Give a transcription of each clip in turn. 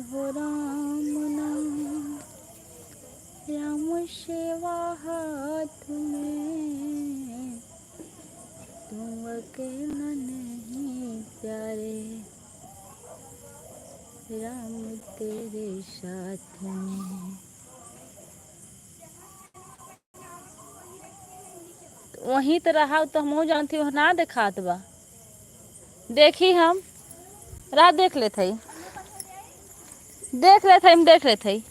हो राम नाम, राम सेवा हाथ में, तुम अकेला नहीं प्यारे, राम तेरे साथ में। वहीं तो रहा तो हम जानती हो ना देखात बा। देखी हम रात देख लेते ही, देख लेते हम, देख लेते ही।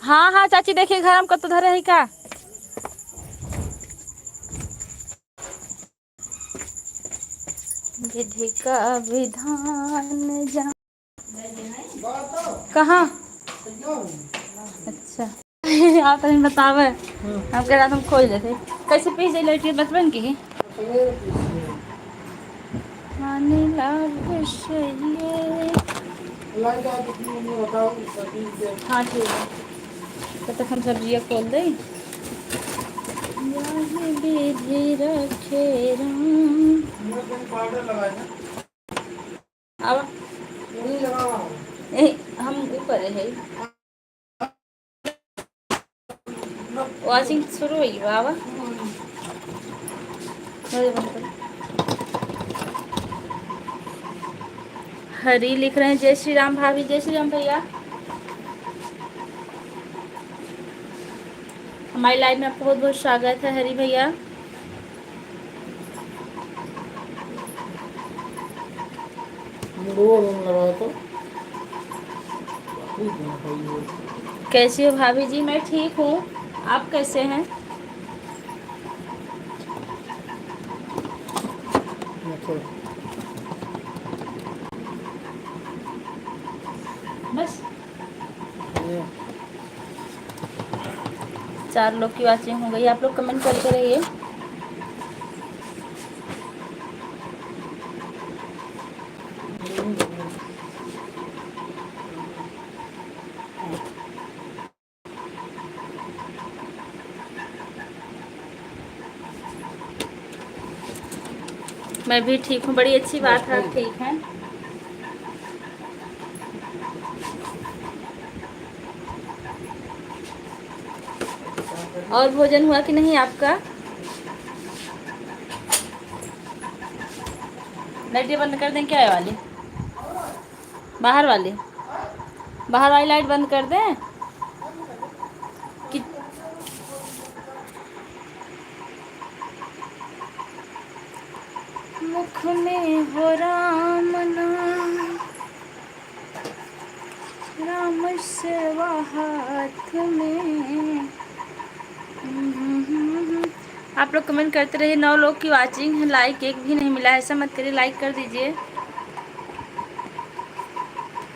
हाँ हाँ चाची देखिए घर हम कत धरे है का। विधि का विधान जा कहाँ। अच्छा आप तो बतावे हम कह रहा तुम खोज लेते कैसे पीस दे लड़की बचपन की। पानी लाल विषय। हाँ ठीक है तो तक हम सब्जियाँ खोल दें। विधि रखे राम। अब हम ऊपर है वॉशिंग शुरू हुई बाबा। हरी लिख रहे हैं जय श्री राम भाभी, जय श्री राम भैया। हमारी लाइव में आपका बहुत बहुत स्वागत है हरी भैया। कैसी हो भाभी जी। मैं ठीक हूँ, आप कैसे हैं। बस 4 लोग की वाचिंग हो गई। आप लोग कमेंट करते रहिए। मैं भी ठीक हूँ, बड़ी अच्छी बात है आप ठीक हैं। और भोजन हुआ कि नहीं आपका। लाइट बंद कर दें क्या है वाली, बाहर वाली, बाहर वाली लाइट बंद कर दें कि मुख में हो राम नाम, राम सेवा हाथ में। आप लोग कमेंट करते रहिए। 9 लोग की वाचिंग है, लाइक एक भी नहीं मिला है, ऐसा मत करिए, लाइक कर दीजिए।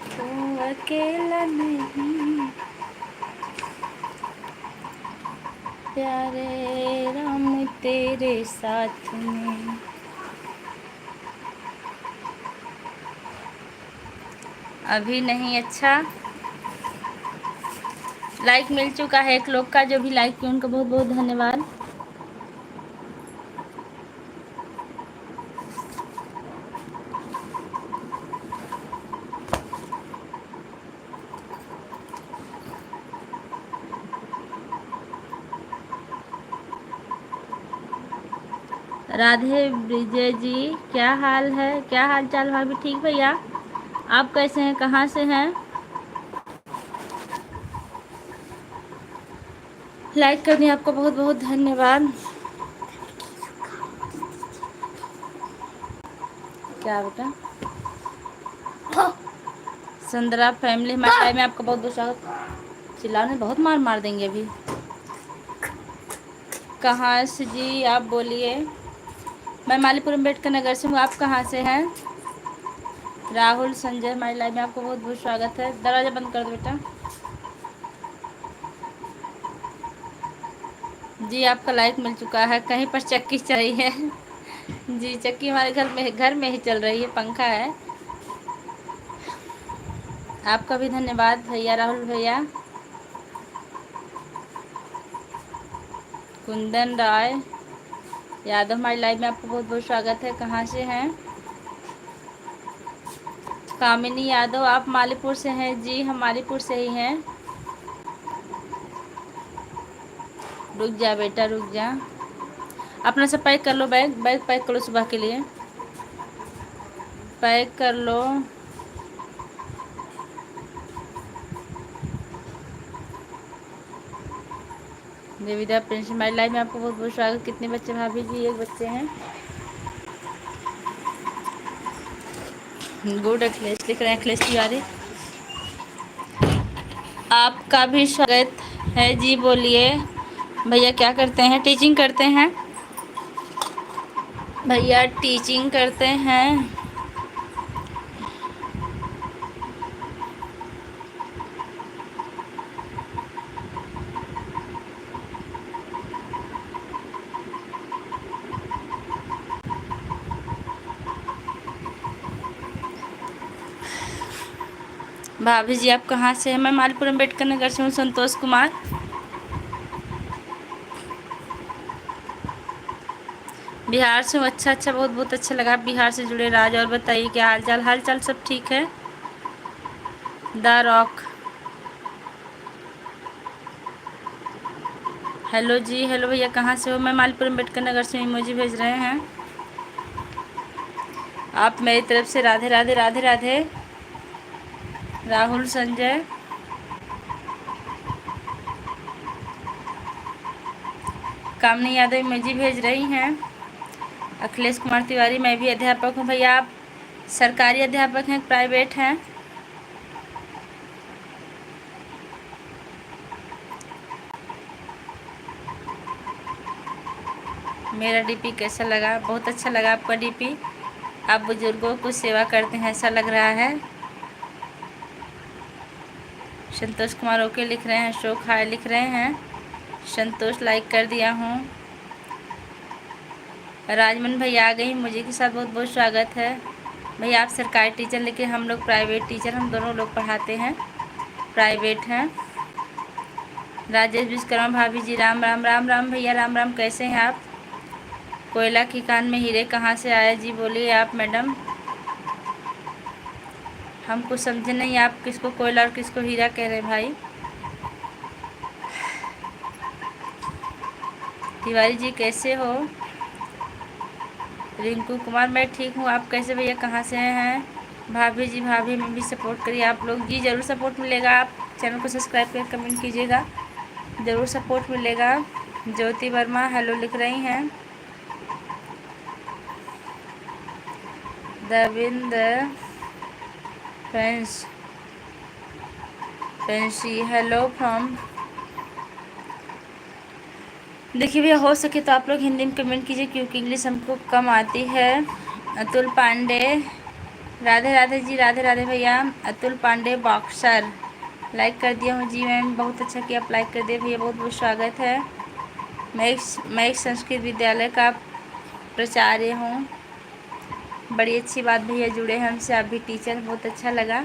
तो अकेला नहीं प्यारे, राम तेरे साथ में। अभी नहीं। अच्छा लाइक मिल चुका है 1 लोग का, जो भी लाइक किया उनका बहुत बहुत धन्यवाद। राधे विजय जी क्या हाल है, क्या हाल चाल भाभी। ठीक भैया, आप कैसे हैं, कहाँ से हैं। लाइक करने आपको बहुत बहुत धन्यवाद। क्या बेटा संदरा फैमिली हमारे में आपका बहुत बहुत स्वागत। चिल्लाने बहुत मार मार देंगे अभी। कहाँ से जी आप बोलिए। मैं मालीपुर अम्बेडकर नगर से हूँ, आप कहाँ से हैं। राहुल संजय हमारी लाइव में आपको बहुत बहुत स्वागत है। दरवाज़ा बंद कर दो बेटा। जी आपका लाइक मिल चुका है। कहीं पर चक्की चल रही है जी चक्की हमारे घर में ही चल रही है, पंखा है। आपका भी धन्यवाद भैया राहुल भैया। कुंदन राय यादव हमारी लाइव में आपको बहुत बहुत स्वागत है। कहाँ से हैं। कामिनी यादव, आप मालीपुर से हैं? जी हम मालीपुर से ही हैं। रुक जा बेटा रुक जा, अपना सब पैक कर लो, बैग बैग पैक करो सुबह के लिए, पैक कर लो। देविदा प्रिंस हमारी लाइफ में आपको बहुत बहुत स्वागत। कितने बच्चे भाभी जी? एक बच्चे हैं। गुड अखिलेश लिख रहे हैं, अखिलेश तिवारी आपका भी स्वागत है जी। बोलिए भैया क्या करते हैं? टीचिंग करते हैं भैया, टीचिंग करते हैं। भाभी जी आप कहाँ से हैं? मैं मालपुर अम्बेडकर नगर से हूँ। संतोष कुमार बिहार से हूँ। अच्छा अच्छा, बहुत बहुत अच्छा लगा आप बिहार से जुड़े। राज और बताइए क्या हाल चाल? हाल चाल सब ठीक है। The rock hello ji. Hello भैया कहाँ से हो? मैं मालपुर अम्बेडकर नगर से इमोजी भेज रहे हैं आप मेरी तरफ से। राधे राधे राधे राधे। राहुल संजय, कामनी यादव इमोजी भेज रही हैं। अखिलेश कुमार तिवारी, मैं भी अध्यापक हूँ। भैया आप सरकारी अध्यापक हैं प्राइवेट हैं? मेरा डीपी कैसा लगा? बहुत अच्छा लगा आपका डीपी। आप बुजुर्गों को सेवा करते हैं ऐसा लग रहा है। संतोष कुमार ओके लिख रहे हैं। शोक हाय लिख रहे हैं। संतोष लाइक कर दिया हूँ। राजमन भैया आ गई मुझे के साथ, बहुत बहुत स्वागत है। भैया आप सरकारी टीचर, लेकिन हम लोग प्राइवेट टीचर, हम दोनों लोग पढ़ाते हैं, प्राइवेट हैं। राजेश विश्वकर्मा भाभी जी राम राम। राम राम भैया राम राम। कैसे हैं आप? कोयला की कान में हीरे कहाँ से आए? जी बोलिए आप मैडम। हम कुछ समझे नहीं, आप किसको कोयला और किसको हीरा कह रहे हैं भाई? तिवारी जी कैसे हो? रिंकू कुमार मैं ठीक हूँ, आप कैसे भैया? कहाँ से हैं? भाभी जी भाभी में भी सपोर्ट करिए आप लोग जी, ज़रूर सपोर्ट मिलेगा। आप चैनल को सब्सक्राइब कर कमेंट कीजिएगा, ज़रूर सपोर्ट मिलेगा। ज्योति वर्मा हेलो लिख रही हैं। Davinder fancy hello from. देखिए भैया हो सके तो आप लोग हिंदी में कमेंट कीजिए, क्योंकि इंग्लिश हमको कम आती है। अतुल पांडे राधे राधे जी। राधे राधे भैया। अतुल पांडे बॉक्सर लाइक कर दिया हूँ जी मैम, बहुत अच्छा किया आप लाइक कर दिए भैया, बहुत बहुत स्वागत है। मैं एक संस्कृत विद्यालय का प्राचार्य हूँ। बड़ी अच्छी बात भैया जुड़े हैं हमसे, आप भी टीचर, बहुत अच्छा लगा।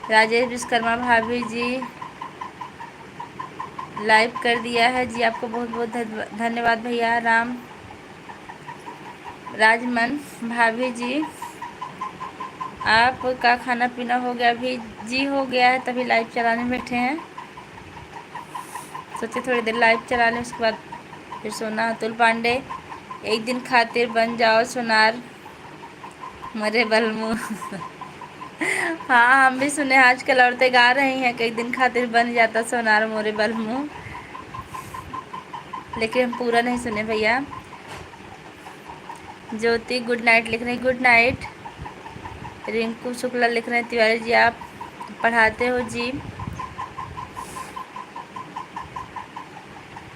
राजेश विश्वकर्मा भाभी जी लाइव कर दिया है जी, आपको बहुत बहुत धन्यवाद भैया। राजमन भाभी जी आपका खाना पीना हो गया भी? जी हो गया है, तभी लाइव चलाने बैठे हैं। सोचे थोड़ी देर लाइव चला लें, उसके बाद फिर सोना। अतुल पांडे एक दिन खातिर बन जाओ सोनार मरे बलमू हाँ हम भी सुने, आजकल औरतें गा रही हैं कई दिन खातिर बन जाता सोनार मोरे बलमू, लेकिन हम पूरा नहीं सुने भैया। ज्योति गुड नाइट लिख रहे हैं, गुड नाइट। रिंकू शुक्ला लिख रहे हैं, तिवारी जी आप पढ़ाते हो जी?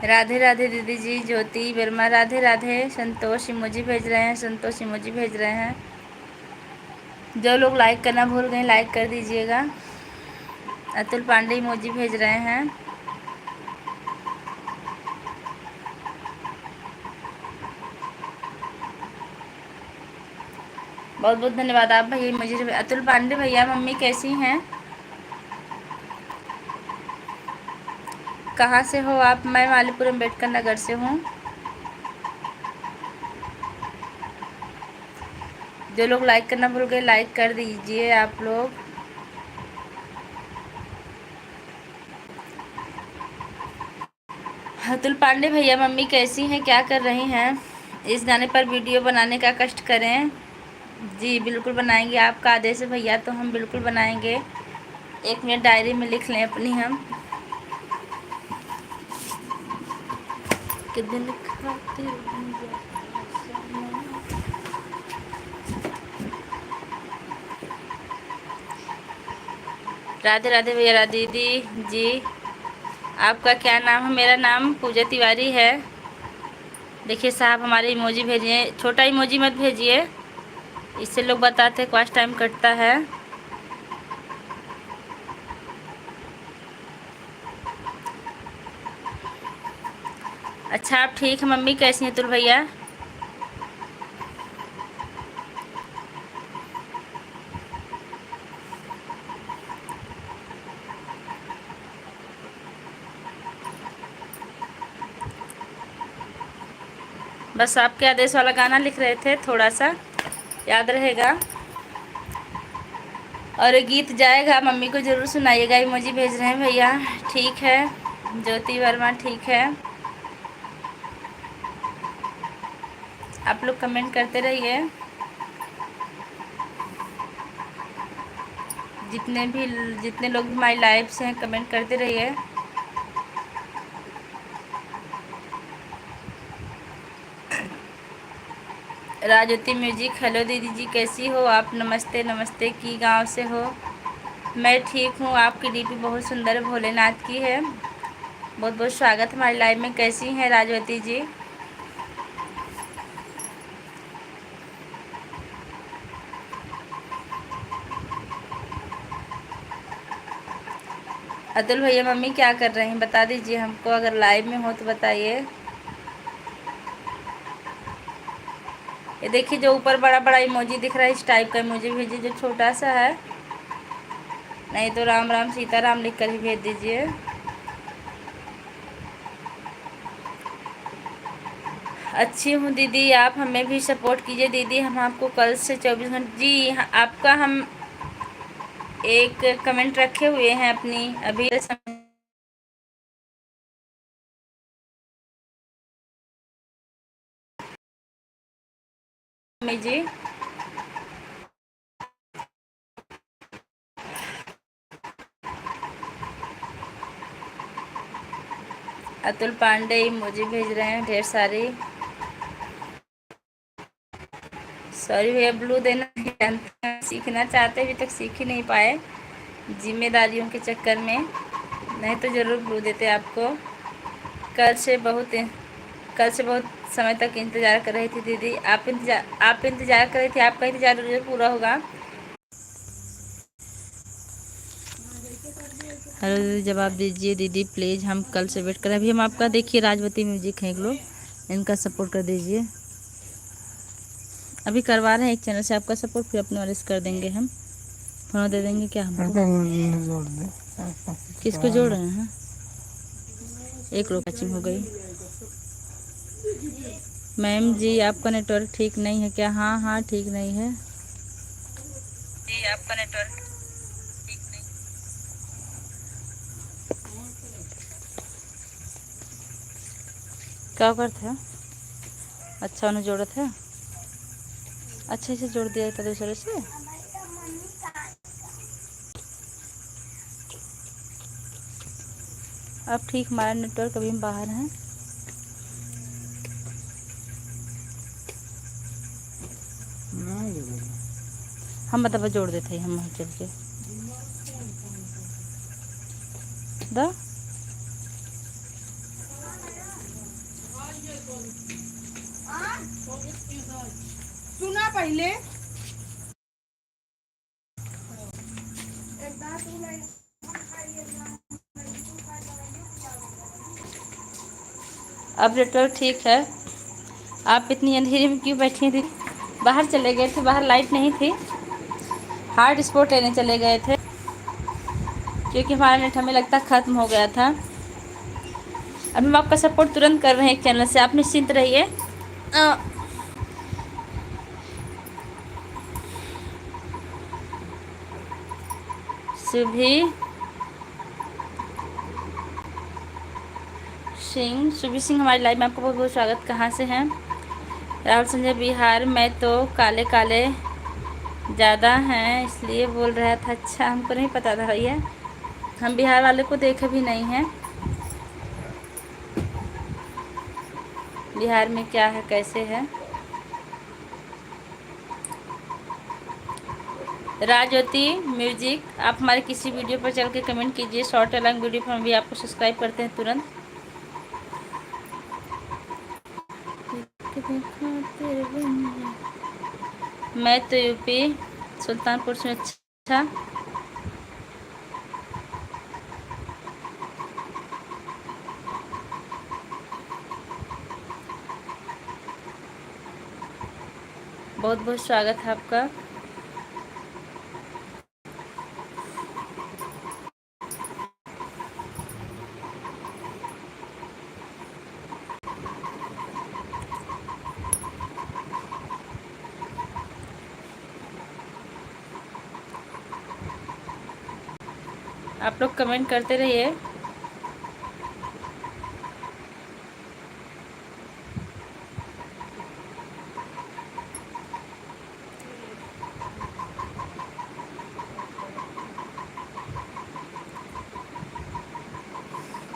राधे राधे दीदी जी। ज्योति वर्मा राधे राधे। संतोष इमोजी भेज रहे हैं, संतोष इमोजी भेज रहे हैं। जो लोग लाइक करना भूल गए लाइक कर दीजिएगा। अतुल पांडे इमोजी भेज रहे हैं। बहुत बहुत धन्यवाद आप भैया इमोजी। अतुल पांडे भैया मम्मी कैसी हैं? कहाँ से हो आप? मैं मालीपुर अम्बेडकर नगर से हूँ। जो लोग लाइक करना भूल गए लाइक कर दीजिए आप लोग। अतुल पांडे भैया मम्मी कैसी हैं, क्या कर रही हैं? इस गाने पर वीडियो बनाने का कष्ट करें। जी बिल्कुल बनाएंगे, आपका आदेश है भैया तो हम बिल्कुल बनाएंगे। 1 मिनट डायरी में लिख लें अपनी हम। कि दिन खाते राधे राधे भैया। राधे दीदी जी, आपका क्या नाम है? मेरा नाम पूजा तिवारी है। देखिए साहब हमारे इमोजी भेजिए, छोटा इमोजी मत भेजिए, इससे लोग बताते हैं क्वास्ट टाइम कटता है। अच्छा आप ठीक है मम्मी, कैसी हैं अतुल भैया? बस आपके आदेश वाला गाना लिख रहे थे, थोड़ा सा याद रहेगा। और ये गीत जाएगा, मम्मी को ज़रूर सुनाइएगा। इमोजी भेज रहे हैं भैया, ठीक है। ज्योति वर्मा ठीक है। आप लोग कमेंट करते रहिए, जितने लोग भी हमारी लाइव से हैं कमेंट करते रहिए। राजोती म्यूजिक, हेलो दीदी जी कैसी हो आप? नमस्ते नमस्ते, की गांव से हो? मैं ठीक हूँ, आपकी डीपी बहुत सुंदर है, भोलेनाथ की है। बहुत बहुत स्वागत हमारी लाइव में। कैसी हैं राजवती जी? अतुल भैया मम्मी क्या कर रहे हैं बता दीजिए हमको, अगर लाइव में हो तो बताइए। ये देखिए जो ऊपर बड़ा बड़ा इमोजी दिख रहा है, इस टाइप का इमोजी भेजिए, जो छोटा सा है नहीं तो राम राम सीताराम लिख कर ही भेज दीजिए। अच्छी हूँ दीदी, आप हमें भी सपोर्ट कीजिए दीदी, हम आपको कल से 24 घंटे। जी आपका हम एक कमेंट रखे हुए हैं अपनी अभी में जी। अतुल पांडे इमोजी भेज रहे हैं ढेर सारी। सॉरी भैया, ब्लू देना नहीं जानते हैं, सीखना चाहते अभी तक सीख ही नहीं पाए जिम्मेदारियों के चक्कर में, नहीं तो ज़रूर ब्लू देते आपको। कल से बहुत कल से बहुत समय तक इंतज़ार कर रही थी दीदी। आप इंतज़ार कर रही थी, आपका इंतज़ार जरूर पूरा होगा। हेलो दीदी, जवाब दीजिए दीदी प्लीज़, हम कल से वेट कर रहे हैं। अभी हम आपका देखिए राजवती म्यूजिक है एक लोग, इनका सपोर्ट कर दीजिए। अभी करवा रहे हैं एक चैनल से आपका सपोर्ट, फिर अपने वाले से कर देंगे हम, फोन दे देंगे क्या हमको। किसको जोड़ रहे हैं? एक लोग मैचिंग हो गई। मैम जी आपका नेटवर्क ठीक नहीं है क्या? हाँ हाँ ठीक नहीं है जी, आपका नेटवर्क ठीक नहीं। क्या करते हैं? अच्छा उन्हें जोड़ा था, अच्छा इसे जोड़ दिया था दूसरे से। अब ठीक, हमारा नेटवर्क अभी हम बाहर हैं। हम मतलब जोड़ देते हैं हम वहीं चल के दा। सुना पहले अब नेटवर्क ठीक है। आप इतनी अंधेरी में क्यों बैठी थी? बाहर चले गए थे, बाहर लाइट नहीं थी, हार्ड स्पॉट लेने चले गए थे क्योंकि हमारा नेट हमें लगता ख़त्म हो गया था। अब हम आपका सपोर्ट तुरंत कर रहे हैं एक चैनल से, आप निश्चिंत रहिए। शुभी सिंह, शुभी सिंह हमारी लाइव में आपका बहुत बहुत स्वागत। कहाँ से हैं? राहुल संजय, बिहार में तो काले काले ज़्यादा हैं इसलिए बोल रहा था। अच्छा, हमको नहीं पता था भैया, हम बिहार वाले को देखे भी नहीं हैं। बिहार में क्या है, कैसे है? राजज्योति म्यूजिक, आप हमारे किसी वीडियो पर चल के कमेंट कीजिए। शॉर्ट या लॉन्ग वीडियो पर हम भी आपको सब्सक्राइब करते हैं तुरंत। मैं तो यूपी सुल्तानपुर से। अच्छा, बहुत बहुत स्वागत है आपका। आप लोग कमेंट करते रहिए।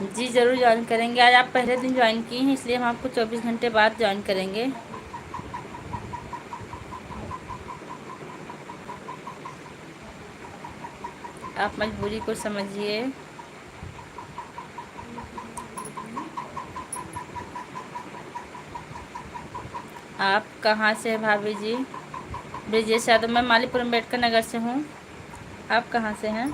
जी ज़रूर ज्वाइन करेंगे। आज आप पहले दिन ज्वाइन की हैं इसलिए हम आपको 24 घंटे बाद ज्वाइन करेंगे। आप मजबूरी को समझिए। आप कहाँ से हैं भाभी जी? ब्रिजेश यादव, मैं मालीपुर अम्बेडकर नगर से हूँ। आप कहाँ से हैं?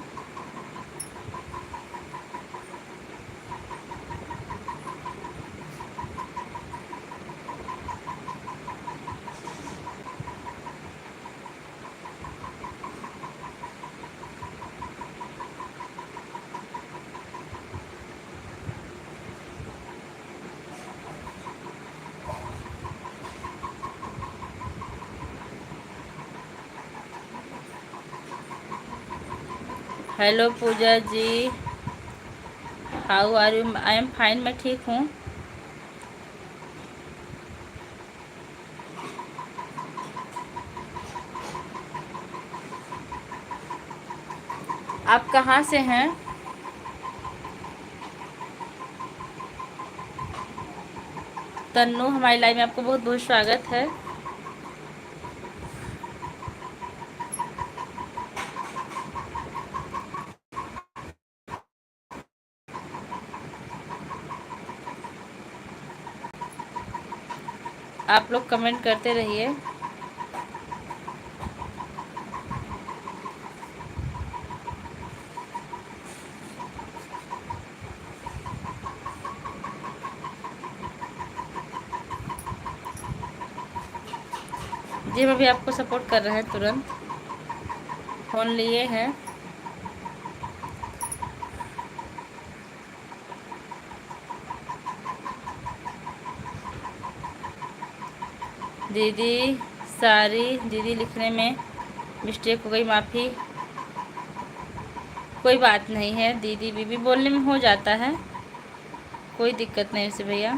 Hello Pooja ji, how are you? I am fine, मैं ठीक हूँ। आप कहाँ से हैं? तन्नू, हमारी लाइव में आपको बहुत बहुत स्वागत है। आप लोग कमेंट करते रहिए। जी, हम अभी आपको सपोर्ट कर रहे हैं तुरंत। फ़ोन लिए हैं। दीदी सारी, दीदी लिखने में मिस्टेक हो गई, माफ़ी। कोई बात नहीं है दीदी, बीबी बोलने में हो जाता है, कोई दिक्कत नहीं उसे भैया।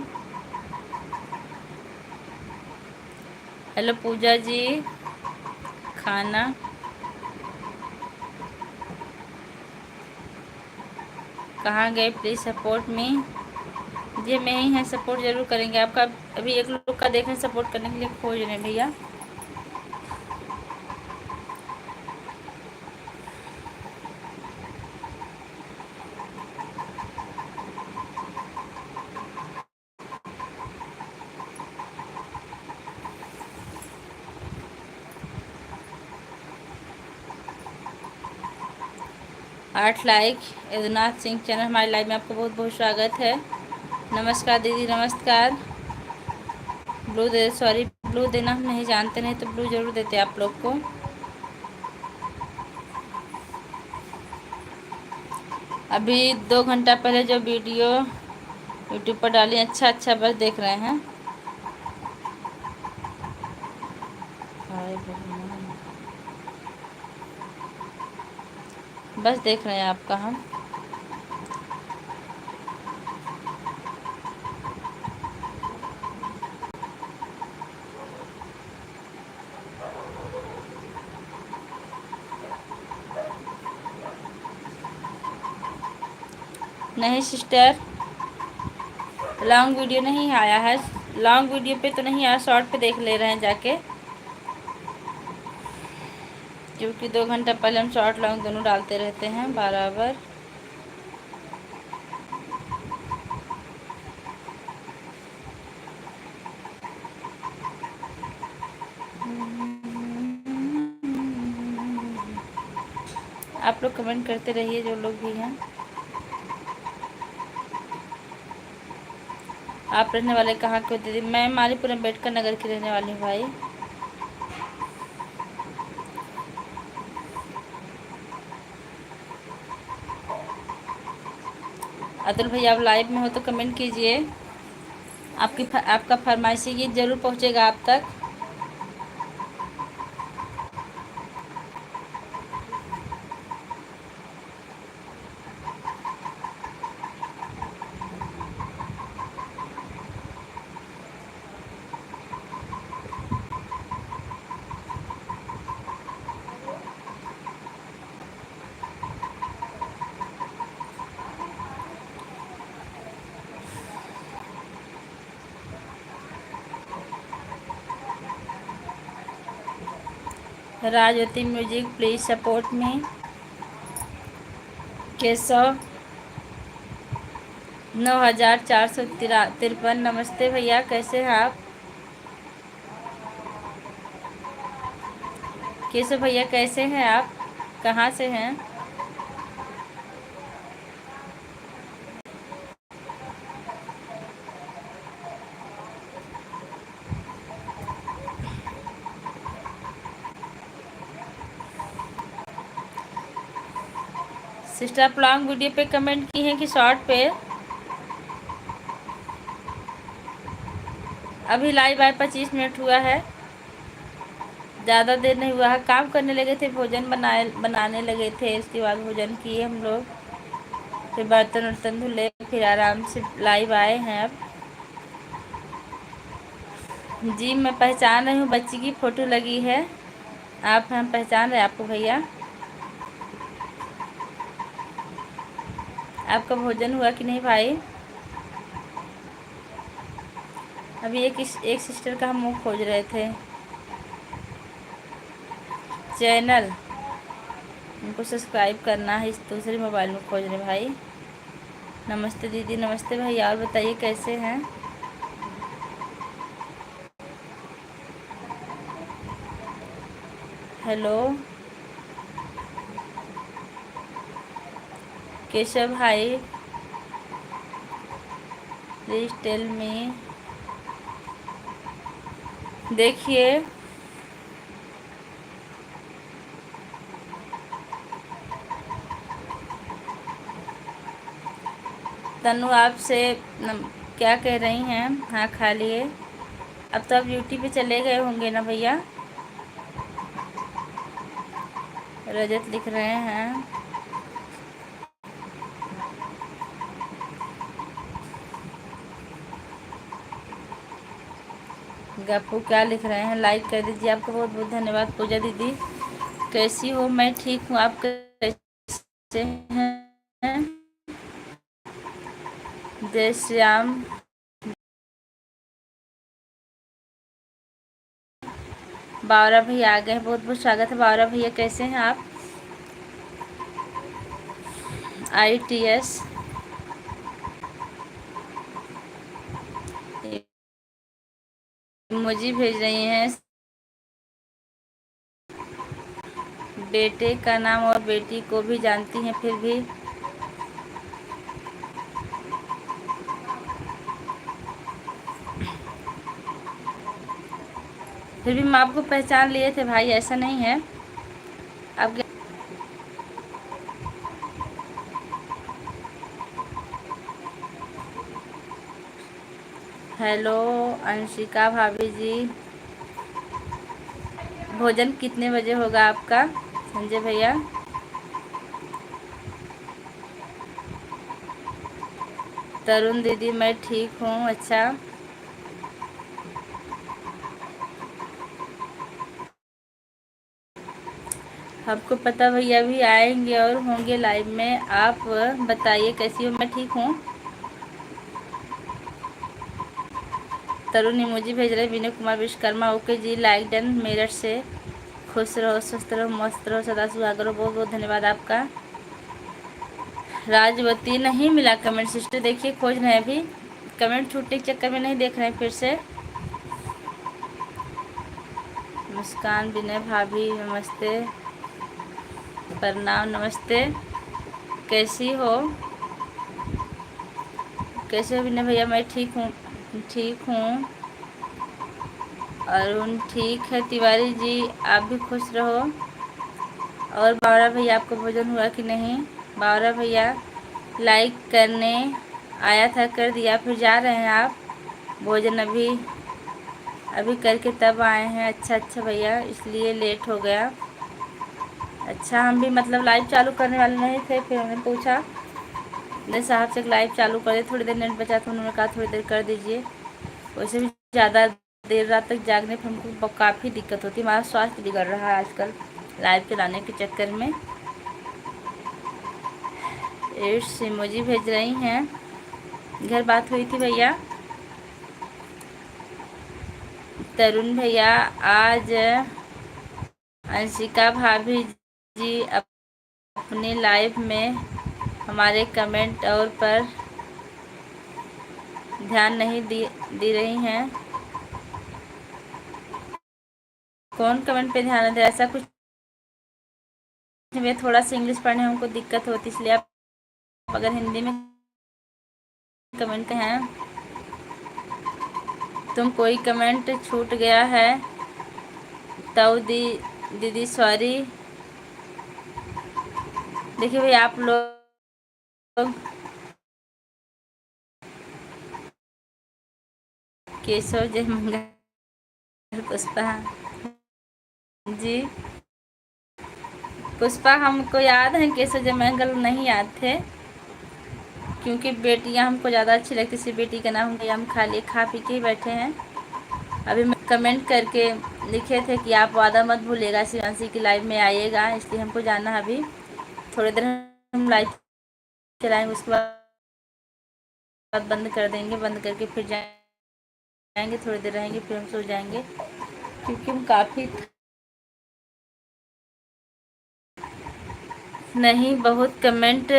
हेलो पूजा जी, खाना कहाँ गए? Please support me. जी मैं ही हैं, सपोर्ट ज़रूर करेंगे आपका। अभी एक लोग का देख रहे हैं सपोर्ट करने के लिए, खोज रहे हैं भैया। 8 लाइक। यदुनाथ सिंह चैनल हमारे लाइव में आपको बहुत बहुत स्वागत है। नमस्कार दीदी, नमस्कार। ब्लू दे, सॉरी ब्लू देना हम नहीं जानते, नहीं तो ब्लू ज़रूर देते आप लोग को। अभी 2 घंटा पहले जो वीडियो यूट्यूब पर डाली, अच्छा अच्छा बस देख रहे हैं। बस देख रहे हैं आपका हम। नहीं सिस्टर, लॉन्ग वीडियो नहीं आया है। लॉन्ग वीडियो पे तो नहीं आया, शॉर्ट पे देख ले रहे हैं जाके, क्योंकि 2 घंटा पहले हम शॉर्ट लॉन्ग दोनों डालते रहते हैं बराबर। आप लोग कमेंट करते रहिए जो लोग भी हैं। आप रहने वाले कहाँ के हो दीदी? मैं मालीपुर अम्बेडकर नगर की रहने वाली हूँ भाई। अतुल भैया आप लाइव में हो तो कमेंट कीजिए। आपका फरमाइशी गीत ज़रूर पहुँचेगा आप तक। Rajwati music please support me. Keshav 9453। नमस्ते भैया, कैसे हैं आप? केशव भैया कैसे हैं आप? कहाँ से हैं? सिस्टर आप लॉन्ग वीडियो पे कमेंट की हैं कि शॉर्ट पे? अभी लाइव आए 25 मिनट हुआ है, ज़्यादा देर नहीं हुआ है। काम करने लगे थे, भोजन बनाने लगे थे, इसके बाद भोजन किए हम लोग, फिर बर्तन वर्तन धुले, फिर आराम से लाइव आए हैं अब। जी मैं पहचान रही हूँ, बच्ची की फ़ोटो लगी है। हम पहचान रहे हैं आपको भैया। आपका भोजन हुआ कि नहीं भाई? अभी एक सिस्टर का हम मुँह खोज रहे थे, चैनल उनको सब्सक्राइब करना है, इस दूसरे मोबाइल में खोज रहे भाई। नमस्ते दीदी। नमस्ते भैया, और बताइए कैसे हैं? हेलो केशव भाई, प्लीज टेल मी। देखिए तनु आपसे क्या कह रही हैं? हाँ खा लिए। अब तो आप ड्यूटी पे चले गए होंगे ना भैया? रजत लिख रहे हैं। गप्पू क्या लिख रहे हैं? लाइक कर दीजिए। आपका बहुत बहुत धन्यवाद। पूजा दीदी कैसी हो? मैं ठीक हूँ, आप कैसे हैं? जय श्याम। बावरा भैया आ गए, बहुत बहुत स्वागत है बावरा भैया। कैसे हैं आप? ITS इमोजी भेज रही हैं। बेटे का नाम और बेटी को भी जानती हैं, फिर भी हम आपको पहचान लिए थे भाई, ऐसा नहीं है। आप हेलो अंशिका भाभी जी, भोजन कितने बजे होगा आपका? संजय भैया तरुण दीदी मैं ठीक हूँ। अच्छा, आपको पता भैया भी आएंगे और होंगे लाइव में। आप बताइए कैसी हो? मैं ठीक हूँ। तरुण इमोजी भेज रहे विनय कुमार विश्वकर्मा। ओके जी, लाइक डन मेरठ से। खुश रहो, स्वस्थ रहो, मस्त रहो, सदा सुहागर रहो। बहुत बहुत धन्यवाद आपका। राजवती नहीं मिला कमेंट सिस्टर, देखिए खोज रहे हैं अभी। कमेंट छूटने के चक्कर में नहीं देख रहे हैं फिर से। मुस्कान विनय भाभी नमस्ते, प्रणाम, नमस्ते। कैसी हो? कैसे हो विनय भैया? मैं ठीक हूँ, ठीक हूँ। अरुण ठीक है। तिवारी जी आप भी खुश रहो। और बावरा भैया आपको भोजन हुआ कि नहीं? बावरा भैया लाइक करने आया था, कर दिया, फिर जा रहे हैं आप? भोजन अभी अभी करके तब आए हैं। अच्छा अच्छा भैया, इसलिए लेट हो गया। अच्छा, हम भी मतलब लाइव चालू करने वाले नहीं थे, फिर उन्होंने पूछा नहीं साहब से लाइव चालू कर दे, थोड़ी देर नेट बचा तो उन्होंने कहा थोड़ी देर कर दीजिए। वैसे भी ज़्यादा देर रात तक जागने पर हमको काफ़ी दिक्कत होती है, हमारा स्वास्थ्य बिगड़ रहा है आजकल लाइव चलाने के चक्कर में। इट्स इमोजी भेज रही हैं। घर बात हुई थी भैया। तरुण भैया आज अंशिका भाभी जी अपने लाइव में हमारे कमेंट और पर ध्यान नहीं दी रही हैं। कौन कमेंट पे ध्यान दे? ऐसा कुछ में थोड़ा सा इंग्लिश पढ़ने में हमको दिक्कत होती, इसलिए आप अगर हिंदी में कमेंट हैं। तुम कोई कमेंट छूट गया है तो दीदी सॉरी। देखिए भाई आप लोग केशव जय मंगल पुष्पा जी, पुष्पा हमको याद है, केशव जय मंगल नहीं याद थे, क्योंकि बेटियां हमको ज़्यादा अच्छी लगती, सिर्फ बेटी का नाम हम खाली खा पी के ही बैठे हैं। अभी मैं कमेंट करके लिखे थे कि आप वादा मत भूलिएगा, शिवांशी की लाइव में आइएगा, इसलिए हमको जाना है। अभी थोड़ी देर हम लाइव चलाएंगे, उसके बाद बंद कर देंगे, बंद करके फिर जाएंगे, थोड़ी देर रहेंगे, फिर हम सो जाएंगे, क्योंकि हम काफ़ी नहीं बहुत कमेंट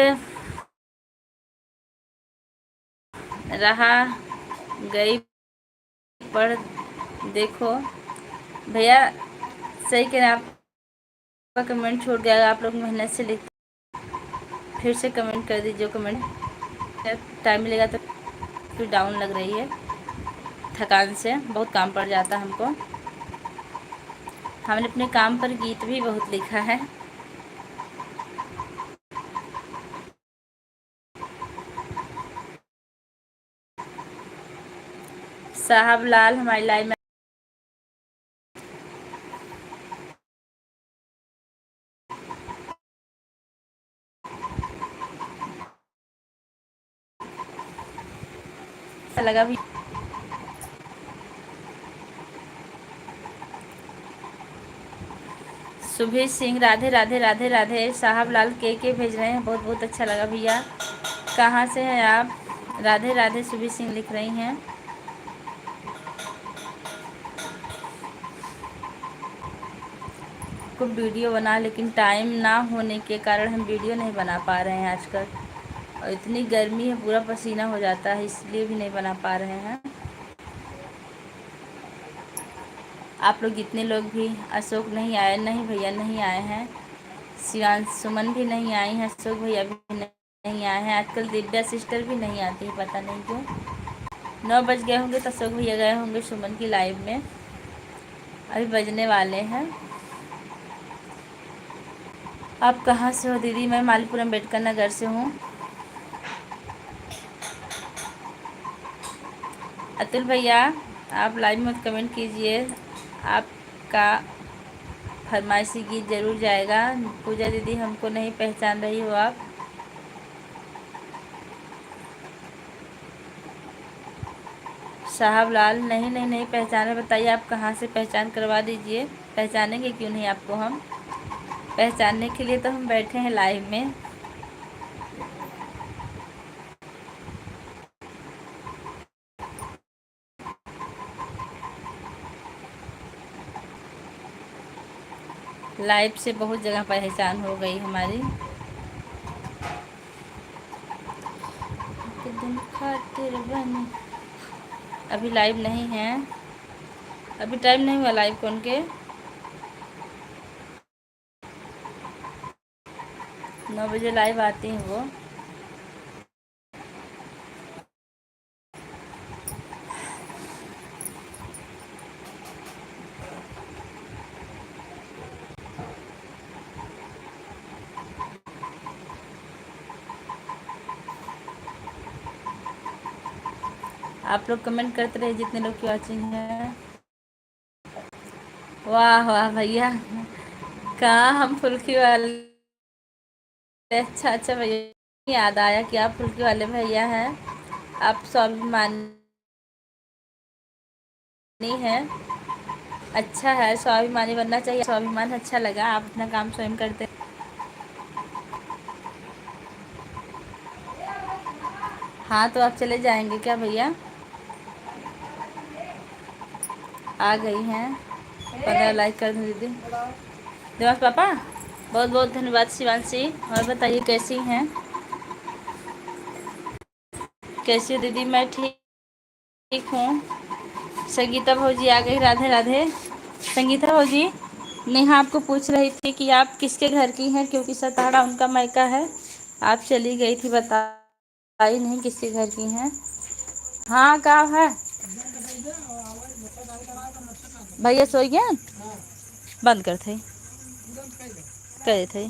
रहा गई पढ़ देखो भैया। सही कह रहे हैं, आपका कमेंट छूट गया, आप लोग मेहनत से लिख फिर से कमेंट कर दीजिए। कमेंट टाइम मिलेगा तो फिर डाउन लग रही है, थकान से बहुत काम पड़ जाता है हमको। हमने अपने काम पर गीत भी बहुत लिखा है। साहब लाल हमारी लाइव में अच्छा लगा भी। सुभेश सिंह राधे राधे राधे राधे। साहब लाल के भेज रहे हैं, बहुत बहुत अच्छा लगा भैया। कहाँ से हैं आप? राधे राधे सुभेश सिंह लिख रही हैं। को वीडियो बना, लेकिन टाइम ना होने के कारण हम वीडियो नहीं बना पा रहे हैं आजकल, और इतनी गर्मी है पूरा पसीना हो जाता है, इसलिए भी नहीं बना पा रहे हैं। आप लोग जितने लोग भी, अशोक नहीं आए, नहीं भैया नहीं आए हैं, शिवांश सुमन भी नहीं आई हैं, अशोक भैया भी नहीं आए हैं, आजकल दिव्या सिस्टर भी नहीं आती है, पता नहीं क्यों। 9 बज गए होंगे तो अशोक भैया गए होंगे सुमन की लाइव में, अभी बजने वाले हैं। आप कहाँ से हो दीदी? मैं मालीपुर अम्बेडकर नगर से हूँ। अतुल भैया आप लाइव में कमेंट कीजिए, आपका फरमाइशी गीत जरूर जाएगा। पूजा दीदी हमको नहीं पहचान रही हो आप? साहब लाल, नहीं नहीं नहीं पहचाने, बताइए आप कहाँ से, पहचान करवा दीजिए। पहचानेंगे क्यों नहीं आपको हम, पहचानने के लिए तो हम बैठे हैं लाइव में। लाइव से बहुत जगह पहचान हो गई हमारी। एक दिन खातिर बनी। अभी लाइव नहीं है, अभी टाइम नहीं हुआ लाइव कौन के। 9 बजे लाइव आती हैं वो। आप लोग कमेंट करते रहे जितने लोग की वॉचिंग है। वाह वाह भैया, कहाँ हम फुल्की वाले। अच्छा अच्छा भैया, याद आया कि आप फुल्की वाले भैया हैं। आप स्वाभिमानी हैं। अच्छा है, स्वाभिमानी बनना चाहिए, स्वाभिमान अच्छा लगा, आप अपना काम स्वयं करते। हाँ तो आप चले जाएंगे क्या भैया? आ गई हैं। 15 लाइक कर दूँ दीदी। दिमाग पापा, बहुत बहुत धन्यवाद शिवांशी। और बताइए कैसी हैं? कैसी हो दीदी? मैं ठीक ठीक हूँ। संगीता भौजी आ गई, राधे राधे। संगीता भौजी, नेहा आपको पूछ रही थी कि आप किसके घर की हैं, क्योंकि सताड़ा उनका मायका है। आप चली गई थी, बताई नहीं किसके घर की हैं। हाँ का है भैया, सो गया? बंद कर थे, करे थे।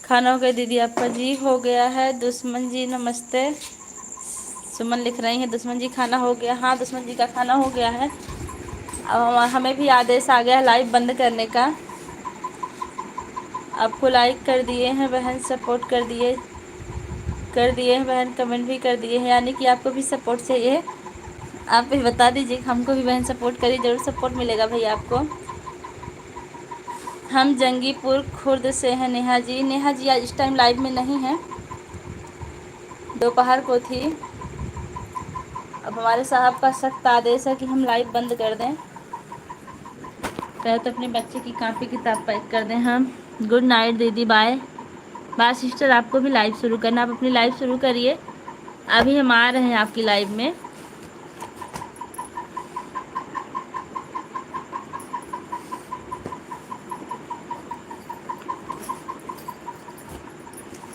खाना हो गया दीदी आपका? जी हो गया है। दुश्मन जी नमस्ते। सुमन लिख रही हैं दुश्मन जी खाना हो गया। हाँ दुश्मन जी का खाना हो गया है। अब हमें भी आदेश आ गया है लाइव बंद करने का। आपको लाइक कर दिए हैं बहन, सपोर्ट कर दिए हैं बहन, कमेंट भी कर दिए हैं, यानी कि आपको भी सपोर्ट चाहिए। आप भी बता दीजिए, हमको भी बहन सपोर्ट करिए, ज़रूर सपोर्ट मिलेगा भैया आपको। हम जंगीपुर खुर्द से हैं नेहा जी। नेहा जी आज इस टाइम लाइव में नहीं है, दोपहर को थी। अब हमारे साहब का सख्त आदेश है कि हम लाइव बंद कर दें। पहले तो अपने बच्चे की कॉपी किताब पैक कर दें हम। गुड नाइट दीदी, बाय बाय सिस्टर। आपको भी लाइव शुरू करना, आप अपनी लाइव शुरू करिए। अभी हम आ रहे हैं आपकी लाइव में।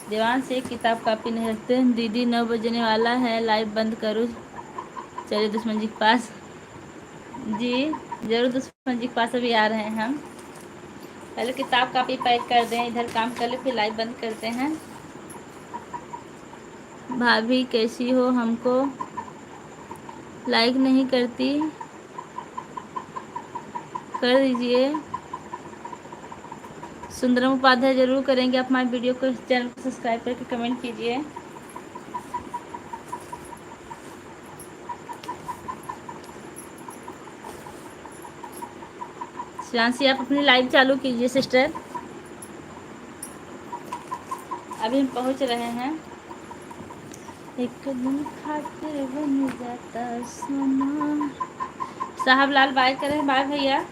दीवान से किताब कापी नहीं रखते दीदी, 9 बजने वाला है, लाइव बंद करूँ? चलिए दुश्मन जी के पास। जी ज़रूर दुश्मन जी के पास अभी आ रहे हैं हम। पहले किताब कापी पैक कर दें, इधर काम कर ले, फिर लाइव बंद करते हैं। भाभी कैसी हो? हमको लाइक नहीं करती, कर दीजिए। सुंदरम उपाध्याय जरूर करेंगे। आप हमारे वीडियो को, चैनल को सब्सक्राइब करके कमेंट कीजिए। शिवांशी आप अपनी लाइव चालू कीजिए सिस्टर। अभी हम पहुंच रहे हैं। एक दिन खातिर बन जाता सोना। साहब लाल बाय करें, बाय भैया।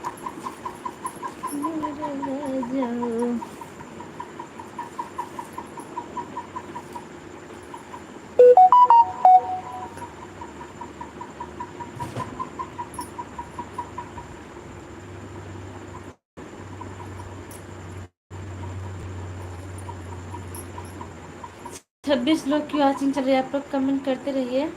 26 लोग की वॉचिंग चल रही है, आप लोग कमेंट करते रहिए।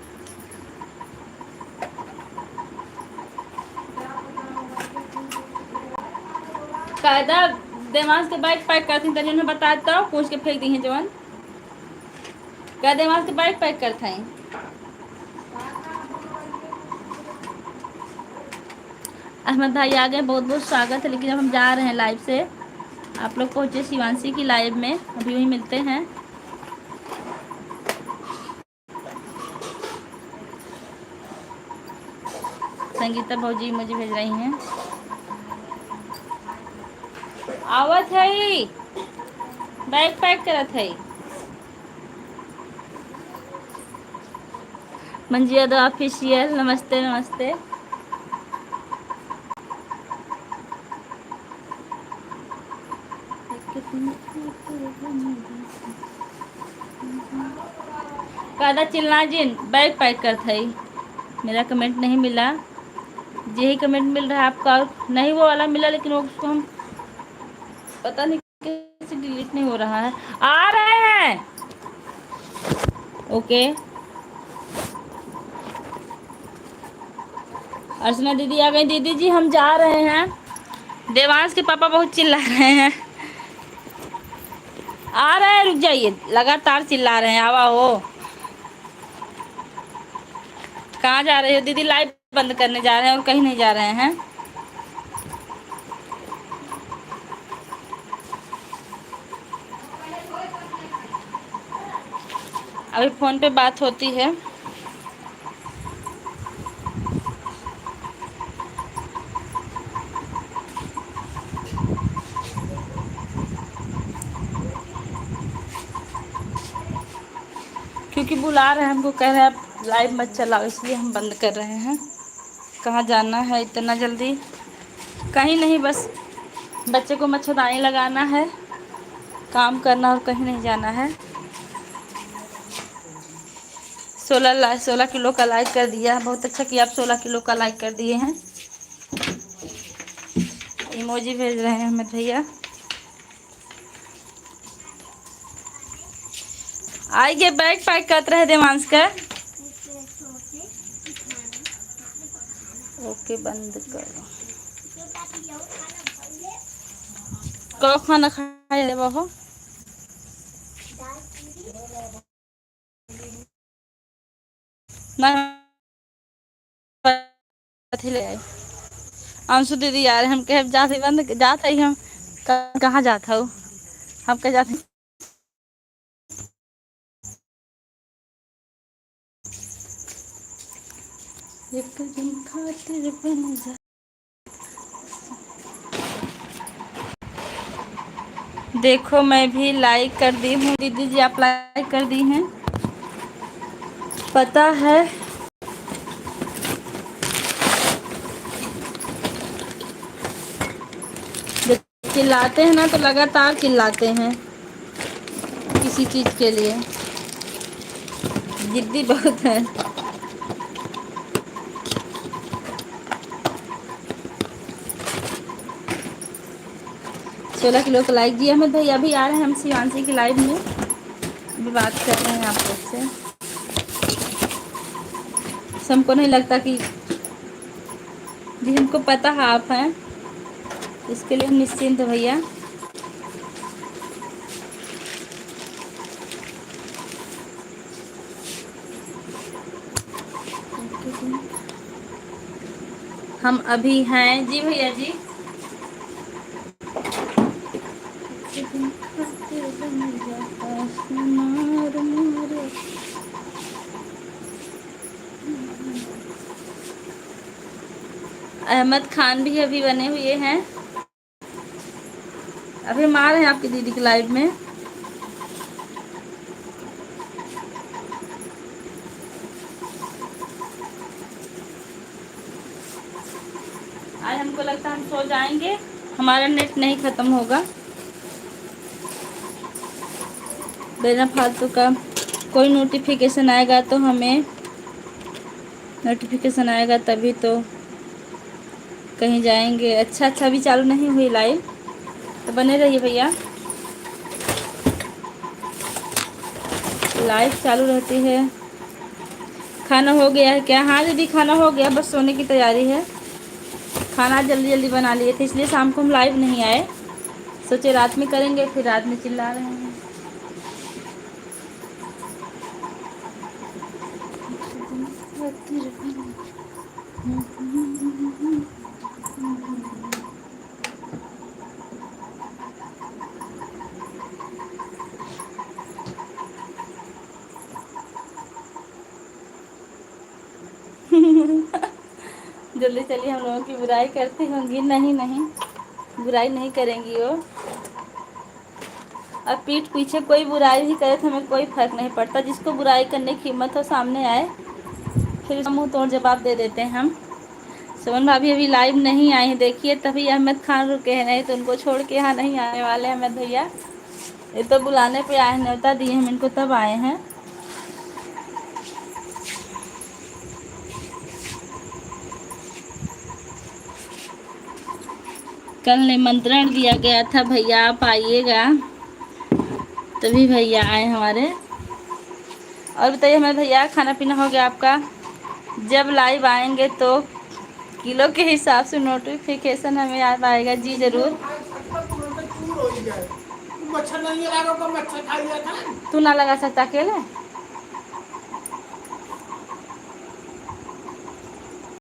कायदा देवांश के बाइक पैक करती तनी उन्हें बताता हूँ, पूछ के फेंक दी हैं जवान। क्या देवांश के बाइक पैक करते हैं? अहमद भाई आ गए, बहुत बहुत स्वागत है। लेकिन अब हम जा रहे हैं लाइव से। आप लोग पहुँचे शिवांशी की लाइव में, अभी वहीं मिलते हैं। संगीता भौजी मुझे भेज रही हैं, आवत है, बैग पैक करत है। मंजी यादव ऑफिशियल, नमस्ते नमस्ते। कादा चिल्ला जिन बैग पैक कर थई। मेरा कमेंट नहीं मिला, यही कमेंट मिल रहा है आपका, नहीं वो वाला मिला, लेकिन वो उसको हम पता नहीं कैसे डिलीट नहीं हो रहा है। आ रहे हैं, ओके। अर्चना दीदी आ गई। दीदी जी हम जा रहे हैं। देवांश के पापा बहुत चिल्ला रहे हैं। आ रहे हैं, रुक जाइए, लगातार चिल्ला रहे हैं, आवा हो। कहाँ जा रहे हो दीदी? लाइव बंद करने जा रहे हैं और कहीं नहीं जा रहे हैं। अभी फोन पे बात होती है। क्योंकि बुला रहे हैं हमको, कह रहे हैं आप लाइव मत चलाओ, इसलिए हम बंद कर रहे हैं। कहाँ जाना है इतना जल्दी? कहीं नहीं, बस बच्चे को मच्छरदानी लगाना है, काम करना, और कहीं नहीं जाना है। 16 किलो का लाइक कर दिया, बहुत अच्छा किया, आप 16 किलो का लाइक कर दिए हैं। इमोजी भेज रहे हैं हमें भैया। आइए, बैग पैक कर रहे देवांश का। ओके, बंद करो। कौ खाना खाए ले बाबू? ना ले आए। अंशु दीदी यार, हम कहे जाते बंद जाते ही, हम कहाँ जाता हूँ, हम कह जाते। एक दिन खातिर बन जा। देखो मैं भी लाइक कर दी हूँ। दीदी जी आप लाइक कर दी हैं, पता है। जब चिल्लाते हैं ना तो लगातार चिल्लाते हैं किसी चीज़ के लिए, जिद्दी बहुत है। 16 किलो का लाइक दिया हमें भैया। अभी आ रहे हैं हम शिवांशी की लाइव में, अभी बात कर रहे हैं आप लोग से। हमको नहीं लगता कि जी, हमको पता है आप हैं, इसके लिए हम निश्चिंत भैया। हम अभी हैं जी भैया जी। अहमद खान भी अभी बने हुए हैं। अभी हम आ रहे हैं आपकी दीदी की लाइव में। आज हमको लगता है हम सो जाएंगे, हमारा नेट नहीं ख़त्म होगा। बिना फालतू का कोई नोटिफिकेशन आएगा तो हमें, नोटिफिकेशन आएगा तभी तो कहीं जाएंगे। अच्छा अच्छा, अभी चालू नहीं हुई लाइव, तो बने रहिए भैया, लाइव चालू रहती है। खाना हो गया है क्या? हाँ दीदी खाना हो गया, बस सोने की तैयारी है। खाना जल्दी जल्दी बना लिए थे, इसलिए शाम को हम लाइव नहीं आए, सोचे रात में करेंगे, फिर रात में चिल्ला रहे हैं। जल्दी चलिए, हम लोगों की बुराई करती होंगी। नहीं नहीं, बुराई नहीं करेंगी वो। और पीठ पीछे कोई बुराई भी करे तो हमें कोई फ़र्क नहीं पड़ता। जिसको बुराई करने की हिम्मत हो सामने आए, फिर मुंह तोड़ जवाब दे देते हैं हम। सुमन भाभी अभी लाइव नहीं आई हैं, देखिए तभी अहमद खान रुके हैं, नहीं तो उनको छोड़ के यहाँ नहीं आने वाले अहमद भैया। ये तो बुलाने पे आए हैं, न्योता दिए हम इनको तब आए हैं। कल निमंत्रण दिया गया था भैया, आप आइएगा, तभी भैया आए हमारे। और बताइए हमारे भैया, खाना पीना हो गया आपका? जब लाइव आएंगे तो किलो के हिसाब से नोटिफिकेशन हमें याद आएगा जी जरूर। तू ना लगा सकता अकेले?